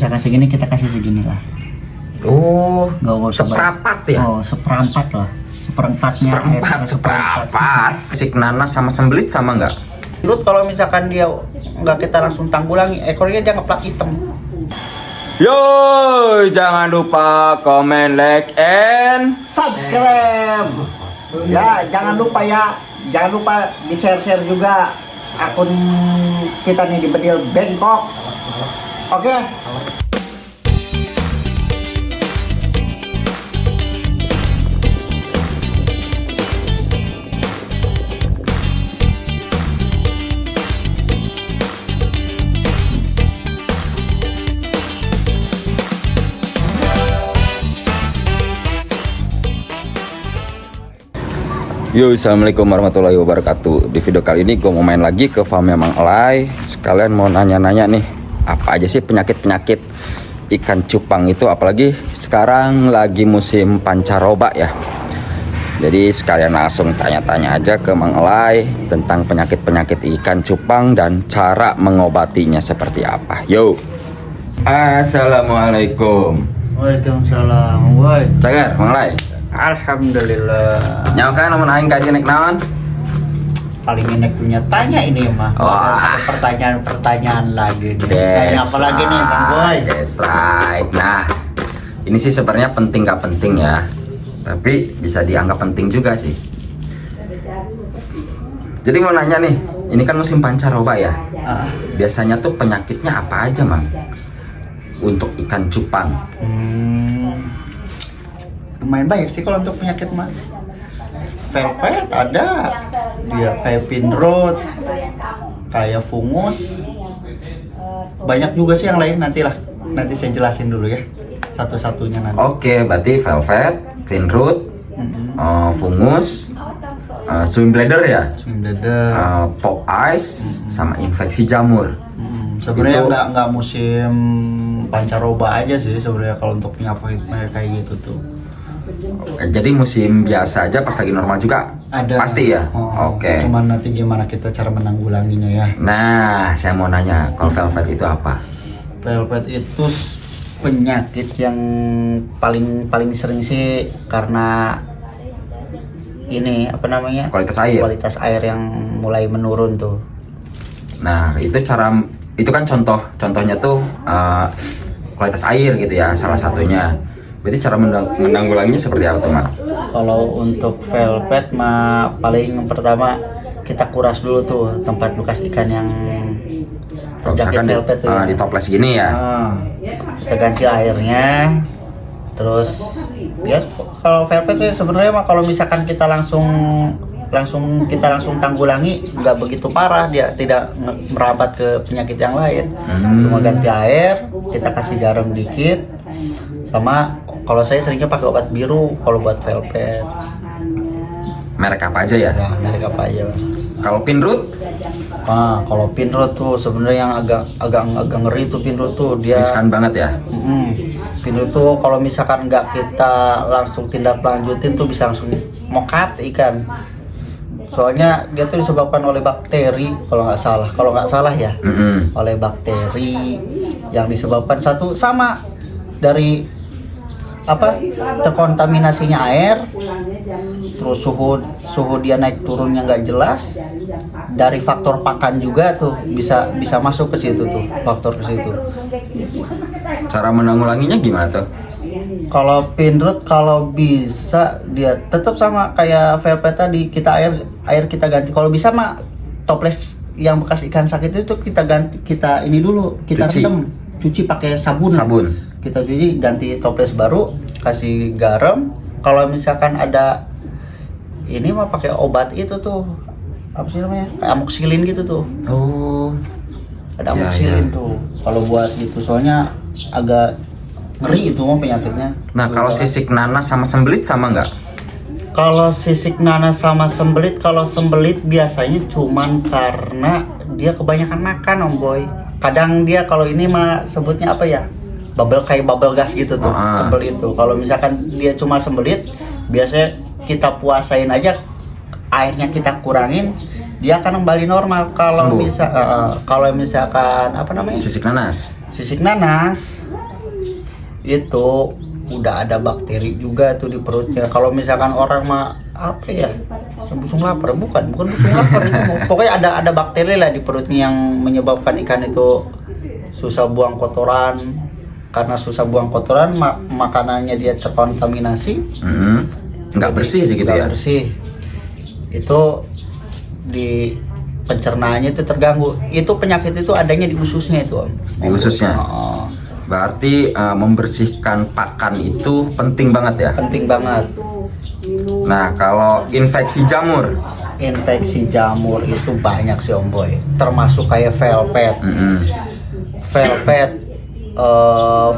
Saya kasih segini, kita kasih segini lah. Oh, Nggak usah seperempat ya? Oh, seperempat lah. Seperempatnya. Seperempat. Sik nanas sama sembelit sama nggak? Terus kalau misalkan dia nggak kita langsung tanggulangi, ekornya dia ngeplat hitam. Yo, jangan lupa komen, like, and Subscribe. Ya, jangan lupa di share juga akun kita nih di Bedil Bangkok. Oke. Yo, assalamualaikum warahmatullahi wabarakatuh. Di video kali ini gue mau main lagi ke farmnya Mang Elay. Sekalian mau nanya-nanya nih, apa aja sih penyakit-penyakit ikan cupang itu, apalagi sekarang lagi musim pancaroba ya. Jadi sekalian langsung tanya-tanya aja ke Mang Elay tentang penyakit-penyakit ikan cupang dan cara mengobatinya seperti apa. Yo. Assalamualaikum. Waalaikumsalam. Woi. Cager, Mang Elay. Alhamdulillah. Nyawa kan namun aing kaji nek naon? Paling enak punya tanya ini mah. Ada pertanyaan lagi nih. Tanya apa lagi nih, Bang Boy? That's right. Nah, ini sih sebenarnya penting gak penting ya, tapi bisa dianggap penting juga sih. Jadi mau nanya nih, ini kan musim pancaroba ya. Biasanya tuh penyakitnya apa aja, Mang? Untuk ikan cupang. Lumayan banyak sih kalau untuk penyakit mah. Velvet ada, dia kayak pin rot, kayak fungus. Banyak juga sih yang lain, nanti saya jelasin dulu ya satu-satunya nanti. Oke, berarti velvet, finroot, fungus, swim bladder ya, Swim bladder. pop eyes, sama infeksi jamur. Sebenarnya Itu- nggak musim pancaroba aja sih sebenarnya kalau untuk penyakit kayak gitu tuh. Jadi musim biasa aja pas lagi normal juga Ada. pasti ya. Oke. Cuman nanti gimana kita cara menanggulanginya ya. Nah, saya mau nanya, kalau velvet itu apa? Velvet itu penyakit yang paling sering sih karena ini apa namanya? Kualitas air. Kualitas air yang mulai menurun tuh. Nah, itu kan contohnya tuh kualitas air gitu ya, salah satunya. Berarti cara menanggulanginya seperti apa tuh, Mak? Kalau untuk velvet mah paling pertama kita kuras dulu tuh tempat bekas ikan yang Kalau terjangkit misalkan velvet tuh. di toples gini ya. Kita ganti airnya. Terus ya kalau velvet tuh sebenarnya mah kalau misalkan kita langsung tanggulangi nggak begitu parah, dia tidak merabat ke penyakit yang lain. Cuma ganti air, kita kasih garam dikit, sama kalau saya seringnya pakai obat biru kalau buat velvet. Merek apa aja ya? Nah, merek apa aja? Kalau pinroot, Kalau pinroot tuh sebenarnya yang agak ngeri tuh pinroot tuh, dia riskan banget ya. pinroot tuh kalau misalkan nggak kita langsung tindak lanjutin tuh bisa langsung mokat ikan. Soalnya dia tuh disebabkan oleh bakteri kalau nggak salah ya. Oleh bakteri yang disebabkan satu sama dari terkontaminasinya air, terus suhu dia naik turunnya nggak jelas, dari faktor pakan juga tuh bisa masuk ke situ tuh, faktor ke situ. Cara menanggulanginya gimana tuh? Kalau pinroot kalau bisa dia tetap sama kayak velvet tadi, air kita ganti. Kalau bisa mah toples yang bekas ikan sakit itu kita ganti, kita ini dulu, kita rendam, cuci pakai sabun. Kita cuci, ganti toples baru, kasih garam. Kalau misalkan ada ini mah pakai obat itu tuh, apa sih namanya, kayak amoxicillin gitu tuh. Ada amoxicillin tuh kalau buat gitu, soalnya agak ngeri itu mah penyakitnya. Nah, kalau sisik nanas sama sembelit sama nggak? Kalau sisik nanas sama sembelit, kalau sembelit biasanya cuman karena dia kebanyakan makan, Om Boy. Kadang dia kalau ini mah sebutnya apa ya, kayak bubble gas gitu tuh, sembelit itu. Kalau misalkan dia cuma sembelit, biasanya kita puasain aja, airnya kita kurangin, dia akan kembali normal. Kalau misalkan apa namanya, sisik nanas, sisik nanas itu udah ada bakteri juga tuh di perutnya. Kalau misalkan orang mah apa ya, busung lapar, bukan busung lapar itu pokoknya ada bakteri lah di perutnya yang menyebabkan ikan itu susah buang kotoran. Karena susah buang kotoran, makanannya dia terkontaminasi, nggak bersih sih gitu ya. nggak bersih, itu di pencernaannya itu terganggu. Itu penyakit itu adanya di ususnya itu, Om. Di ususnya. Berarti membersihkan pakan itu penting banget ya. Penting banget. Nah, kalau infeksi jamur, Infeksi jamur itu banyak sih, Om Boy. Termasuk kayak velvet. Velvet,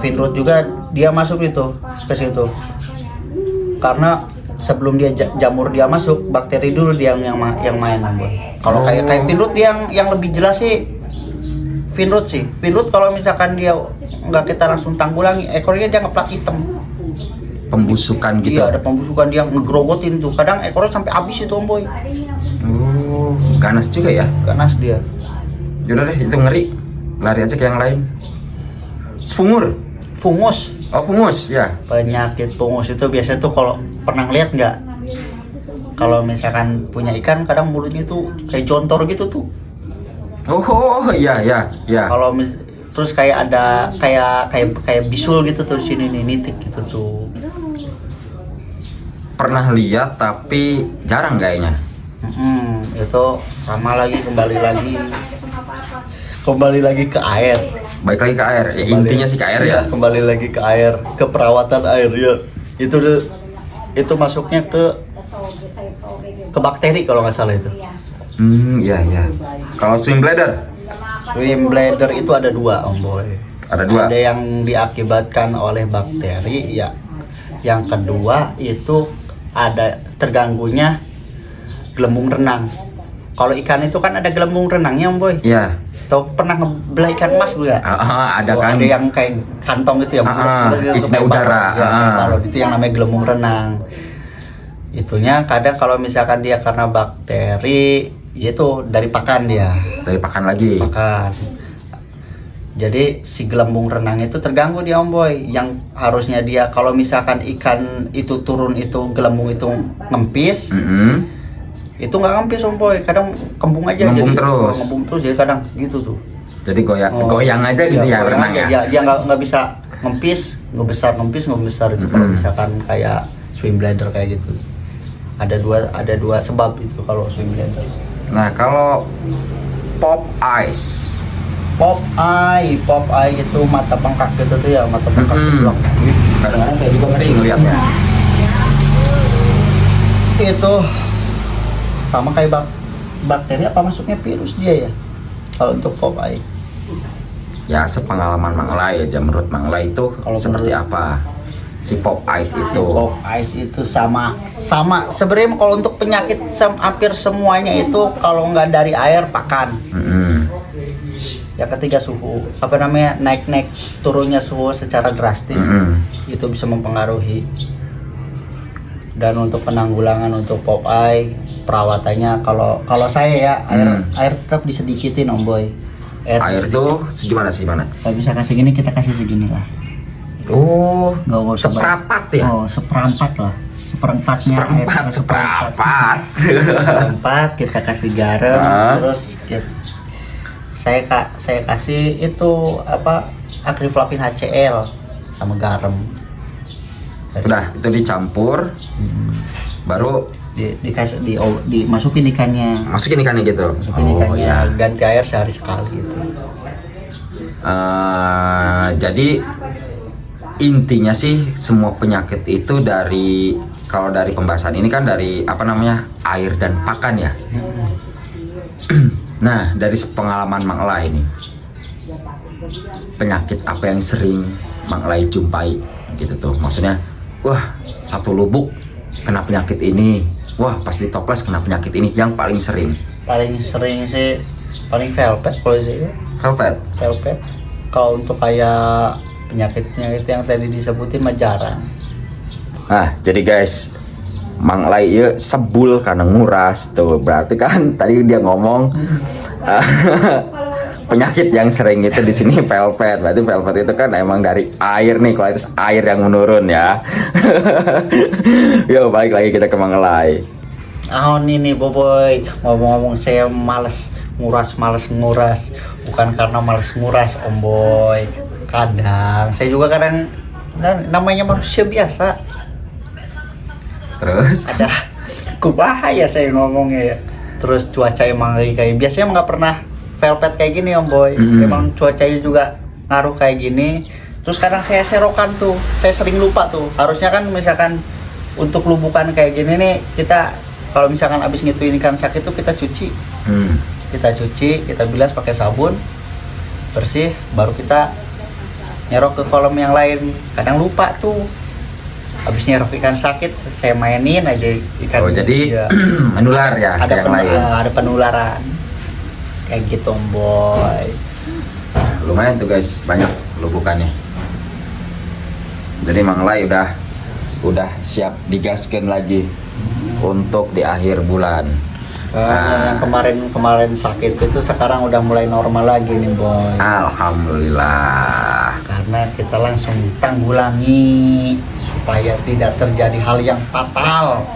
Finrod juga dia masuk itu ke situ. Karena sebelum dia jamur dia masuk, bakteri dulu dia yang main, Om Boy. Kalau kayak Finrod yang lebih jelas sih Finrod sih. Finrod kalau misalkan dia nggak kita langsung tanggulangi, ekornya dia ngeplat hitam. pembusukan gitu. Iya, ada pembusukan, dia ngegrogotin tuh. Kadang ekornya sampai habis itu, Om Boy. Oh, ganas juga ya. Ganas dia. Yaudah deh, itu ngeri. Lari aja ke yang lain. Fungus. Fungus. Oh, fungus ya. Penyakit fungus itu biasanya tuh kalau pernah lihat nggak? Kalau misalkan punya ikan, kadang mulutnya tuh kayak jontor gitu tuh. Oh, iya. Kalau terus kayak ada kayak bisul gitu tuh di sini nih, nitik gitu tuh. Pernah lihat tapi jarang kayaknya. Itu sama lagi, kembali lagi ke air. Baik lagi ke air. Ya, intinya sih ke air ya. Kembali lagi ke air, ke perawatan air ya. Itu masuknya ke bakteri kalau nggak salah itu. Iya. Kalau swim bladder? Swim bladder itu ada dua, Om Boy. Ada dua. Ada yang diakibatkan oleh bakteri ya. Yang kedua itu ada terganggunya gelembung renang. Kalau ikan itu kan ada gelembung renangnya, Om Boy. Iya. Tau pernah ngebelah ikan emas juga? Ada kan. Ada yang kayak kantong gitu yang isinya udara. Kalau itu yang namanya gelembung renang. Itunya kadang kalau misalkan dia karena bakteri, itu dari pakan dia. Dari pakan lagi. Pakan. Jadi si gelembung renang itu terganggu dia, Om Boy. Yang harusnya dia kalau misalkan ikan itu turun, itu gelembung itu ngempis. Itu nggak ngempis, Om Boy. Kadang kembung aja. Ngembung jadi, terus. Ngembung terus, jadi kadang gitu tuh. Jadi goyang aja gitu ya renangnya. Dia nggak bisa ngempis, ngebesar itu. Kalau misalkan kayak swim bladder kayak gitu. Ada dua sebab itu kalau swim bladder. Nah, kalau pop eyes. Pop eye itu mata bengkak gitu tuh ya, mata bengkak sebelah. Kadang-kadang saya juga ngeri ngeliatnya. Itu sama kayak bakteri apa masuknya virus dia ya? Kalau untuk pop eye. Ya, sepengalaman Mang Lai aja, menurut Mang Lai itu Kalau seperti apa si pop eyes itu? Pop eyes itu sama sebenarnya kalau untuk penyakit hampir semuanya itu kalau nggak dari air, pakan. Ya ketika suhu naik turunnya suhu secara drastis, itu bisa mempengaruhi. Dan untuk penanggulangan untuk pop eye, perawatannya kalau saya ya air tetap disedikitin, Om Boy. Air tuh segimana? Kalau bisa kasih gini, kita kasih segini lah. Oh, Nggak usah seperempat ya? Oh, seperempat lah. Seperempat. Seperempat kita kasih garam, terus saya kasih itu akriflavin HCl sama garam. Udah, itu dicampur. Baru dimasukin ikannya. Masukin ikannya gitu. Ya. Ganti air sehari sekali gitu. Jadi intinya sih semua penyakit itu kalau dari pembahasan ini kan dari air dan pakan ya. Nah, dari pengalaman Mang Lai ini, penyakit apa yang sering Mang Lai jumpai gitu tuh? Maksudnya, wah, satu lubuk kena penyakit ini, wah pas di toples kena penyakit ini, yang paling sering? Paling sering sih velvet kalau sih. Velvet. Kalau untuk kayak penyakit yang tadi disebutin mah jarang. Nah, jadi guys, Mang Lai ya sebul karena nguras tuh. Berarti kan tadi dia ngomong penyakit yang sering itu di sini velvet. Berarti velvet itu kan emang dari air nih, kualitas air yang menurun ya. Yo, balik lagi kita ke Mang Elay. Ini Boboy, ngomong-ngomong saya males nguras. Bukan karena males nguras, Om Boy. Kadang saya juga kadang namanya manusia biasa. Terus Ada kubahaya saya ngomongnya ya. Terus cuaca emang lagi kayak biasanya emang nggak pernah velvet kayak gini Om Boy. Emang cuacanya juga ngaruh kayak gini. Terus kadang saya serokan tuh, saya sering lupa tuh. Harusnya kan misalkan untuk lubukan kayak gini nih, kita kalau misalkan abis ngituin ikan sakit tuh kita cuci. Kita cuci, kita bilas pakai sabun bersih, baru kita nyerok ke kolam yang lain. Kadang lupa tuh. Habis nyerok ikan sakit, saya mainin aja ikan. oh jadi ya. menular ya Ada ke yang lain. ada penularan. Kayak gitu Om Boy. Lumayan tuh guys, banyak lubukannya. Jadi Mang Elay udah siap digaskan lagi untuk di akhir bulan. Yang kemarin sakit itu sekarang udah mulai normal lagi nih Boy. Alhamdulillah. Karena kita langsung tanggulangi supaya tidak terjadi hal yang fatal.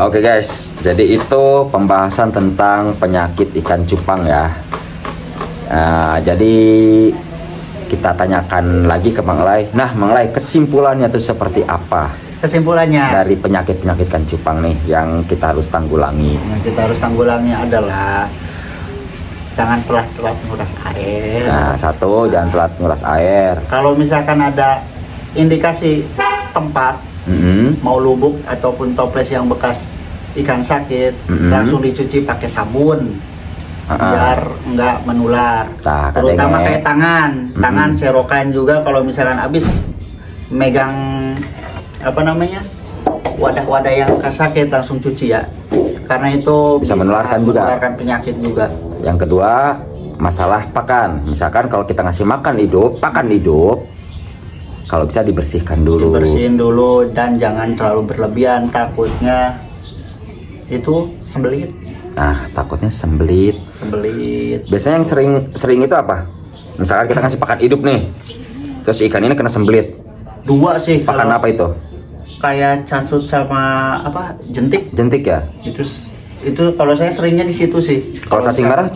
Oke guys, jadi itu pembahasan tentang penyakit ikan cupang ya. Jadi kita tanyakan lagi ke Mang Elay. Nah, Mang Elay, kesimpulannya tuh seperti apa Kesimpulannya dari penyakit-penyakit ikan cupang nih yang kita harus tanggulangi? yang kita harus tanggulangi adalah jangan telat nguras air. Nah, satu, jangan telat nguras air. Kalau misalkan ada indikasi tempat mau lubuk ataupun toples yang bekas ikan sakit, langsung dicuci pakai sabun biar nggak menular. Nah, Terutama katanya- kayak tangan serokan juga kalau misalkan habis megang wadah-wadah yang bekas sakit langsung cuci ya, karena itu Bisa menularkan juga. menularkan penyakit juga. Yang kedua, masalah pakan. Misalkan kalau kita ngasih pakan hidup, kalau bisa dibersihkan dulu. Dibersihin dulu dan jangan terlalu berlebihan, takutnya itu sembelit. Nah, takutnya sembelit. Biasanya yang sering itu apa? Misalkan kita ngasih pakan hidup nih, terus ikan ini kena sembelit. Dua sih. Pakan kalau apa itu? Kayak cansut sama jentik. Jentik ya? Itu kalau saya seringnya di situ sih. Kalau cacing darah?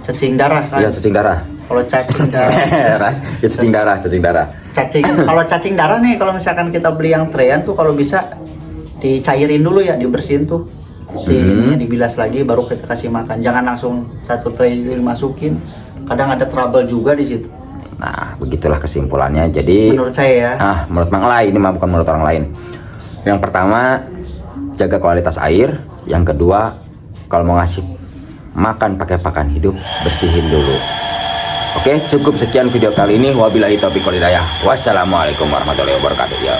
Cacing darah kan. Iya, cacing darah. Kalau cacing darah. Ya, cacing darah. Kalau cacing darah nih, kalau misalkan kita beli yang treyan tuh kalau bisa dicairin dulu ya, dibersihin tuh. Ininya dibilas lagi baru kita kasih makan. Jangan langsung satu tray dimasukin. Kadang ada trouble juga di situ. Nah, begitulah kesimpulannya. Jadi Menurut saya ya. menurut Mang Elay, ini mah bukan menurut orang lain. Yang pertama, jaga kualitas air. Yang kedua, kalau mau ngasih makan pakai pakan hidup, bersihin dulu. Oke, cukup sekian video kali ini. Wabillahi taufiq wal hidayah. Wassalamualaikum warahmatullahi wabarakatuh. Ya.